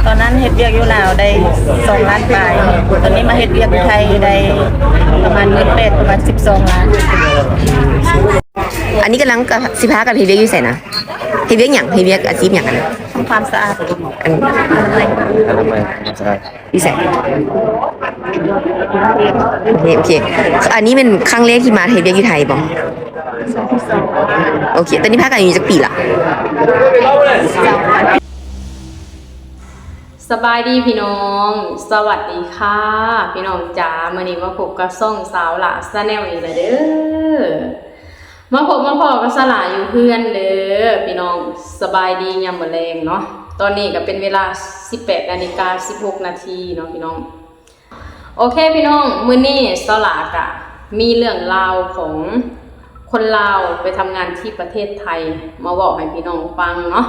ตอนนั้นเฮ็ดเวียกอยู่ลาวได้2 ล้านปลายตอนนี้มาเฮ็ดเวียกอยู่ไทยได้ประมาณ18ประมาณ12 ล้านอันนี้กำลังกับสิพากับเฮเวียกอยู่ใส่นะเฮเวียกอย่างเฮเวียกอาชีพอย่างนั้นทำความสะอาดอันใช่ พี่ใส่โอเคอันนี้เป็นครั้งแรกที่มาเฮเวียกอยู่ไทยบ่โอเคตอนนี้พากันอยู่จักปีละสบายดีพี่น้องสวัสดีค่ะพี่น้องจ๋ามื้อนี้มาพบกับซ่องสาวหล่าซะแนวอีกแล้วเด้อมาพบมาพอกับสลาอยู่เพื่อนเด้อพี่น้องสบายดียามมื้อแลงเนาะตอนนี้ก็เป็นเวลา 18:16 นาทีเนาะพี่น้องโอเคพี่น้องมื้อนี้สลากะมีเรื่องราวของคนลาวไปทำงานที่ประเทศไทยมาบอกให้พี่น้องฟังเนาะ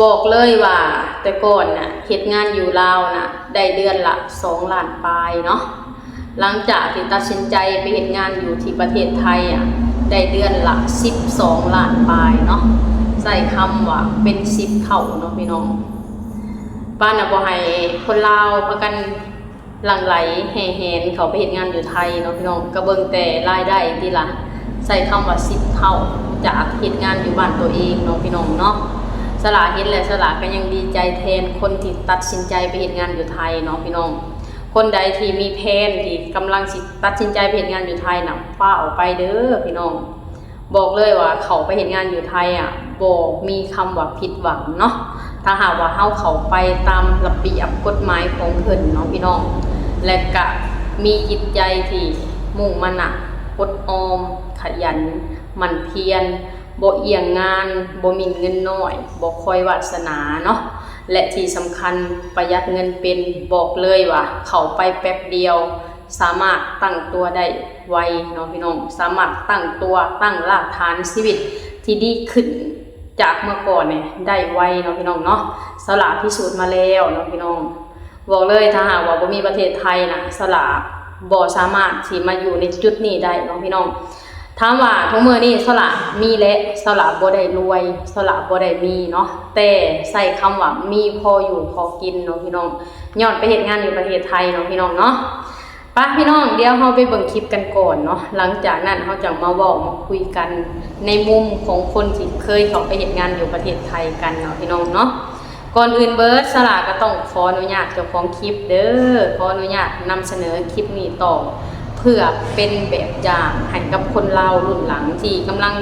บอกเลยว่าแต่ก่อนน่ะเฮ็ดงานอยู่ลาวน่ะได้เดือนละ2 ล้านปลายเนาะหลังจากที่ตัดสินใจไปเฮ็ดงานอยู่ที่ประเทศไทยอ่ะได้เดือนละ12 ล้านปลายเนาะใส่คำว่าเป็น10เท่าเนาะพี่น้องป้าน่ะบ่ให้คนลาวพากันหลั่งไหลแห่แหนเขาไปเฮ็ดงานอยู่ไทยเนาะพี่น้องก็เบิ่งแต่รายได้ที่ล่ะใส่คำว่า10เท่าจากเฮ็ดงานอยู่บ้านตัวเองเนาะพี่น้องเนาะสลาเห็นและสลาก็ยังดีใจแทนคนที่ตัดสินใจไปเฮ็ดงานอยู่ไทยเนาะพี่น้องคนใดที่มีแผนที่กำลังตัดสินใจไปเฮ็ดงานอยู่ไทยน่ะฟ้าออกไปเด้อพี่น้องบอกเลยว่าเขาไปเฮ็ดงานอยู่ไทยอ่ะบ่มีคำว่าผิดหวังเนาะถ้าหากว่าเฮาเข้าไปตามระเบียบกฎหมายของเพิ่นเนาะพี่น้องและก็มีจิตใจที่มุ่งมั่นน่ะอดออมขยันหมั่นเพียรบ่เอียงงานบ่มีเงินน้อยบ่คอยวาสนาเนาะและที่สำคัญประหยัดเงินเป็นบอกเลยว่าเข้าไปแป๊บเดียวสามารถตั้งตัวได้ไวเนาะพี่น้องสามารถตั้งตัวตั้งรากฐานชีวิตที่ดีขึ้นจากเมื่อก่อนเนี่ยได้ไวเนาะพี่น้องเนาะสละพิสูจน์มาแล้วเนาะพี่น้องบอกเลยถ้าหากว่าบ่มีประเทศไทยน่ะสละบ่สามารถที่มาอยู่ในจุดนี้ได้เนาะพี่น้องถามว่าทุกมื้อนี้สละมีและสละบ่ได้รวยสละบ่ได้มีเนาะแต่ใส่คำว่ามีพออยู่พอกินเนาะพี่น้องย้อนไปเฮ็ดงานอยู่ประเทศไทยเนาะพี่น้องเนาะป่ะพี่น้องเดี๋ยวเฮาไปเบิ่งคลิปกันก่อนเนาะหลังจากนั้นเฮาจะมาเว้ามาคุยกันในมุมของคนที่เคยเข้าไปเฮ็ดงานอยู่ประเทศไทยกันเนาะพี่น้องเนาะก่อนอื่นเบิร์ดสละก็ต้องขออนุญาตเจ้าของคลิปเด้อขออนุญาตนำเสนอคลิปนี้ต่อเพื่อเป็นแบบอย่างให้กับคนลาวรุ่นหลังที่กำลัง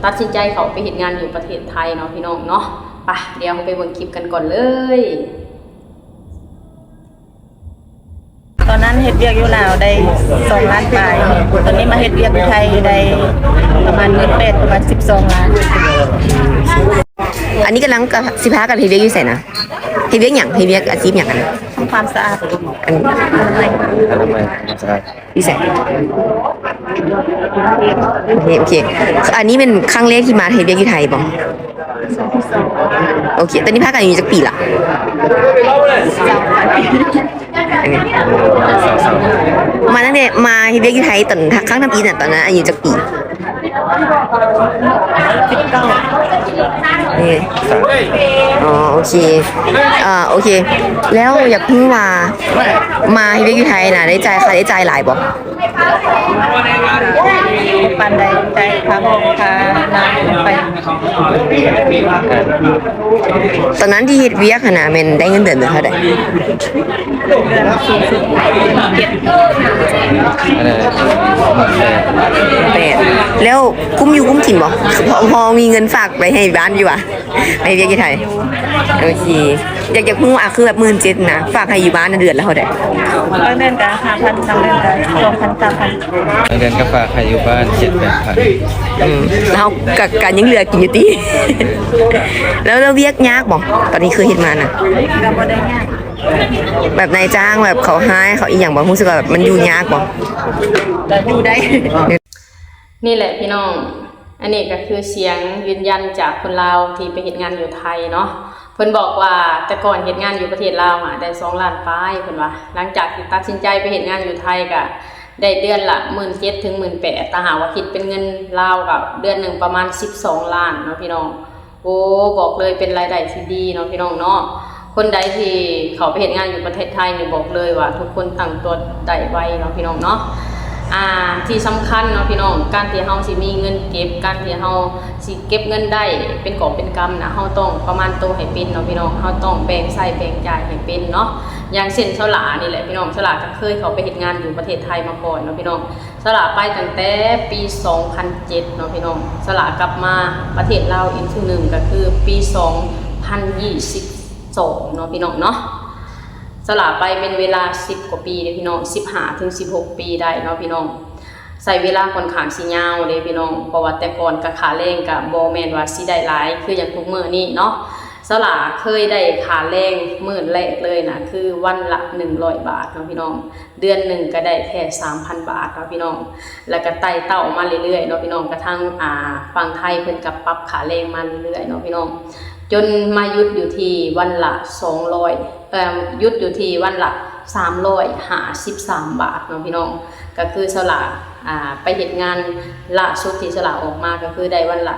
ตัดสินใจเขาไปเฮ็ดงานอยู่ประเทศไทยเนาะพี่น้องเนาะไปเดี๋ยวไปเบิ่งคลิปกันก่อนเลยตอนนั้นเฮ็ดเวียกอยู่ลาวได้2 ล้านปลายตอนนี้มาเฮ็ดเวียกอยู่ไทยได้ประมาณ18ประมาณ12 ล้านอันนี้กำลังกับสิพากับเฮเวียกอยู่ใส่นะเฮเวียกอย่างเฮเวียกอาชีพอย่างนั้นทำความสะอาดอันใช่ พี่ใส่โอเคอันนี้เป็นครั้งแรกที่มาเฮเวียกอยู่ไทยบ่โอเคตอนนี้พากันอยู่จักปีละมาตั้งแต่มาเฮเวียกอยู่ไทยตอนครั้งทำอีน่ะตอนนั้นอายุจักปีอ๋อโอเคโอเคแล้วอยากรู้ว่ามาเฮเวียกอยู่ไทยน่ะได้จ่ายค่าได้จ่ายหลายบ่ปันได้ใจพาพ่อพานาไปตอนนั้นที่เฮ็ดเวียกน่ะแม่นได้เงินเดือนเท่าใดเดือนสูงสุด8แล้วกุ้มอยู่กุ้มกินบ่พอมีเงินฝากไปให้บ้านอยู่อ่ะไปเวียกที่ไทยโอเคอยากรู้คือแบบ17,000นะฝากให้อยู่บ้านเดือนละเท่าใดบางเดือนก็ 5,000 บางเดือนก็ 2,000 3,000บางเดือนก็ฝากใครอยู่บ้าน 7-8,000แล้วกันยังเหลือกินอยู่ติแล้วเวียกยากบ่ตอนนี้เคยเฮ็ดมาน่ะก็บ่ได้ยากแบบนายจ้างแบบเขาให้เขาอีหยังบ่รู้สึกว่าแบบมันอยู่ยากบ่แต่อยู่ได้นี่แหละพี่น้องอันนี้ก็คือเสียงยืนยันจากคนลาวที่ไปเฮ็ดงานอยู่ไทยเนาะเพิ่นบอกว่าแต่ก่อนเฮ็ดงานอยู่ประเทศลาวได้2 ล้านปลายเพิ่นว่าหลังจากที่ตัดสินใจไปเฮ็ดงานอยู่ไทยก็ได้เดือนละ 17,000 ถึง 18,000 ถ้าหากว่าคิดเป็นเงินลาวก็เดือนนึงประมาณ12 ล้านเนาะพี่น้องโอ้บอกเลยเป็นรายได้ที่ดีเนาะพี่น้องเนาะค คนใดที่เขาไปเฮ็ดงานอยู่ประเทศไทยนี่บอกเลยว่าทุกคนตั้งตัวได้ไวเนาะพี่น้องเนาะที่สำคัญเนาะพี่น้องการที่เฮาสิมีเงินเก็บการที่เฮาสิเก็บเงินได้เป็นกอบเป็นกำนะเฮาต้องประมาณตัวให้เป็นเนาะพี่น้องเฮาต้องแบ่งใช้แบ่งจ่ายให้เป็นเนาะอย่างเช่นสลานี่แหละพี่น้องสลาก็เคยเขาไปเฮ็ดงานอยู่ประเทศไทยมาก่อนเนาะพี่น้องสลาไปตั้งแต่ปี 2007 เนาะพี่น้องสลากลับมาประเทศลาวอีกทีนึงก็คือปี 2022 เนาะพี่น้องเนาะสลาไปเป็นเวลา10กว่าปีเลยพี่น้อง15 ถึง 16 ปีได้เนาะพี่น้องใส่เวลาค่อนข้างสิยาวเลยพี่น้องเพราะว่าแต่ก่อนก็ค่าแรงก็บ่แม่นว่าสิได้หลายคืออย่างทุกมื้อนี้เนาะสลาเคยได้ค่าแรงมื้อแรกเลยนะคือวันละ100 บาทเนาะพี่น้องเดือนหนึ่งก็ได้แค่ 3,000 บาทเนาะพี่น้องแล้วก็ไต่เต้ามาเรื่อยๆเนาะพี่น้องกระทั่งฝั่งไทยเพิ่นก็ปรับค่าแรงมาเรื่อยๆเนาะพี่น้องจนมายุดอยู่ที่วันละ200ยุดอยู่ที่วันละ353 บาทเนาะพี่น้องก็คือสลากไปเฮ็ดงานล่าสุดที่สลากออกมาก็คือได้วันละ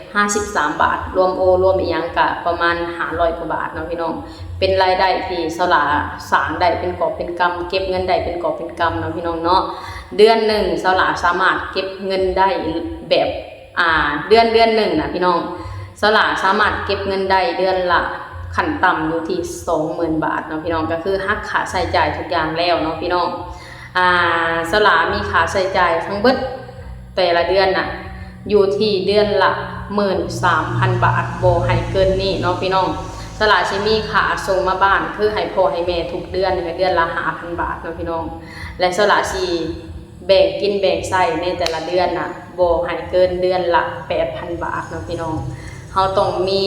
353 บาทรวมรวมอีหยังก็ประมาณ500กว่าบาทเนาะพี่น้องเป็นรายได้ที่สลากสร้างได้เป็นกอบเป็นกำเก็บเงินได้เป็นกอบเป็นกำเนาะพี่น้องเนาะเดือนหนึ่งสลากสามารถเก็บเงินได้แบบเดือนหนึ่งนะพี่น้องสลากสามารถเก็บเงินได้เดือนละขั้นต่ำอยู่ที่ 20,000 บาทเนาะพี่น้องก็คือหักค่าใช้จ่ายทุกอย่างแล้วเนาะพี่น้องสลามีค่าใช้จ่ายทั้งเบิดแต่ละเดือนน่ะอยู่ที่เดือนละ 13,000 บาทบ่ให้เกินนี้เนาะพี่น้องสลาสิมีค่าส่งมาบ้านคือให้พ่อให้แม่ทุกเดือนเดือนละ 5,000 บาทเนาะพี่น้องและสลาสิแบ่งกินแบ่งใช้ในแต่ละเดือนน่ะบ่ให้เกินเดือนละ 8,000 บาทเนาะพี่น้องเฮาต้องมี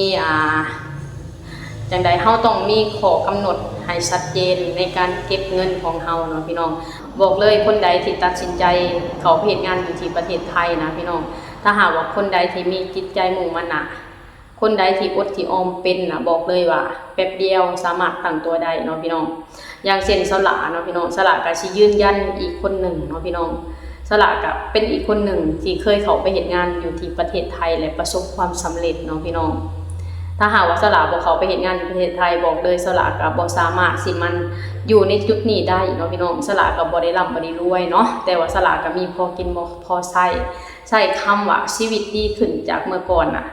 จังใดเฮาต้องมีข้อกำหนดให้ชัดเจนในการเก็บเงินของเฮาเนาะพี่น้องบอกเลยคนใดที่ตัดสินใจเข้าไปเฮ็ดงานอยู่ที่ประเทศไทยนะพี่น้องถ้าหากว่าคนใดที่มีจิตใจมุ่งมั่นนะคนใดที่อดที่ออมเป็นนะบอกเลยว่าแป๊บเดียวสามารถตั้งตัวได้เนาะพี่น้องอย่างเช่นสลาเนาะพี่น้องสลาก็สิยืนยันอีกคนหนึ่งเนาะพี่น้องสลาก็เป็นอีกคนหนึ่งที่เคยเข้าไปเฮ็ดงานอยู่ที่ประเทศไทยและประสบความสำเร็จเนาะพี่น้องถ้าหากว่าสลาบ่เข้าไปเฮ็ดงานในประเทศไทยบอกเลยสลาก็บ่สามารถสิมันอยู่ในจุดนี้ได้เนาะพี่น้องสลาก็บ่ได้ร่ำบ่ได้รวยเนาะแต่ว่าสลาก็มีพอกินพอใช้คำว่าชีวิตดีขึ้นจากเมื่อก่อนน่ะ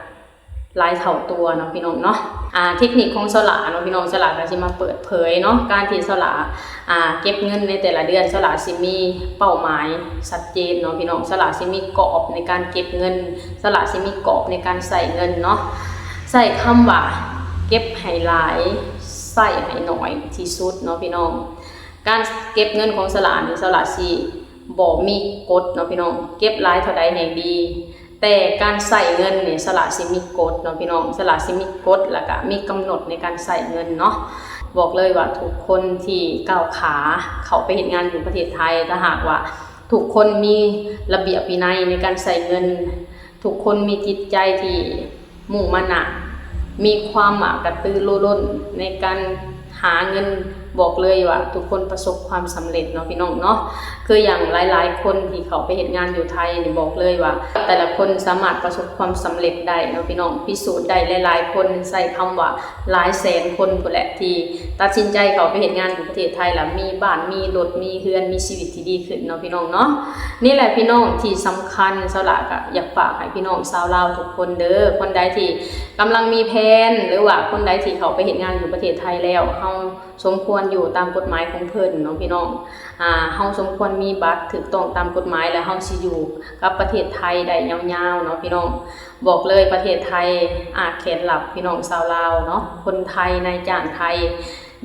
หลายเท่าตัวเนาะพี่น้องเนาะเทคนิคของสลาเนาะพี่น้องสลาก็สิมาเปิดเผยเนาะการที่สลาเก็บเงินในแต่ละเดือนสลาสิมีเป้าหมายชัดเจนเนาะพี่น้องสลาสิมีกรอบในการเก็บเงินสลาสิมีกรอบในการใส่เงินเนาะใส่คำว่าเก็บให้หลายใส่ให้น้อยที่สุดเนาะพี่น้องการเก็บเงินของสลานี่สลาสิบ่มีกฎเนาะพี่น้องเก็บหลายเท่าใดแห่งดีแต่การใส่เงินเนี่ยสลาสิมีกฎเนาะพี่น้องสลาสิมีกฎแล้วก็มีกำหนดในการใส่เงินเนาะบอกเลยว่าทุกคนที่ก้าวขาเขาไปเฮ็ดงานอยู่ประเทศไทยถ้าหากว่าทุกคนมีระเบียบวินัยในการใส่เงินทุกคนมีจิตใจที่มุ่งมั่นนะมีความกระตือรือร้นในการหาเงินบอกเลยว่าทุกคนประสบความสำเร็จเนาะพี่น้องเนาะคืออย่างหลายๆคนที่เขาไปเฮ็ดงานอยู่ไทยนี่บอกเลยว่าแต่ละคนสามารถประสบความสำเร็จได้เนาะพี่น้องพิสูจน์ได้หลายๆคนใส่คำว่าหลายแสนคนพุ่นแหละที่ตัดสินใจเขาไปเฮ็ดงานอยู่ประเทศไทยแล้วมีบ้านมีรถมีเรือนมีชีวิตที่ดีขึ้นเนาะพี่น้องเนาะนี่แหละพี่น้องที่สำคัญสลาก็อยากฝากให้พี่น้องชาวลาวทุกคนเด้อคนใดที่กำลังมีแผนหรือว่าคนใดที่เขาไปเฮ็ดงานอยู่ประเทศไทยแล้วเฮาสมควรอยู่ตามกฎหมายของเพิ่นเนาะพี่น้องเฮาสมควรมีบัตรถูกต้องตามกฎหมายและเฮาสิอยู่กับประเทศไทยได้ยาวๆเนาะพี่น้องบอกเลยประเทศไทยแขนหลับพี่น้องชาวลาวเนาะคนไทยนายจ้างไทย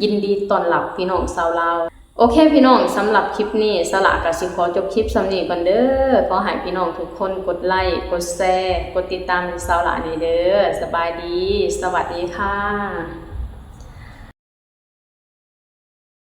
ยินดีต้อนรับพี่น้องชาวลาวโอเคพี่น้องสำหรับคลิปนี้สละก็สิขอจบคลิปสำนี้ก่อนเด้อขอให้พี่น้องทุกคนกดไลค์กดแชร์กดติดตามสาวหลานนี่เด้อสบายดีสวัสดีค่ะ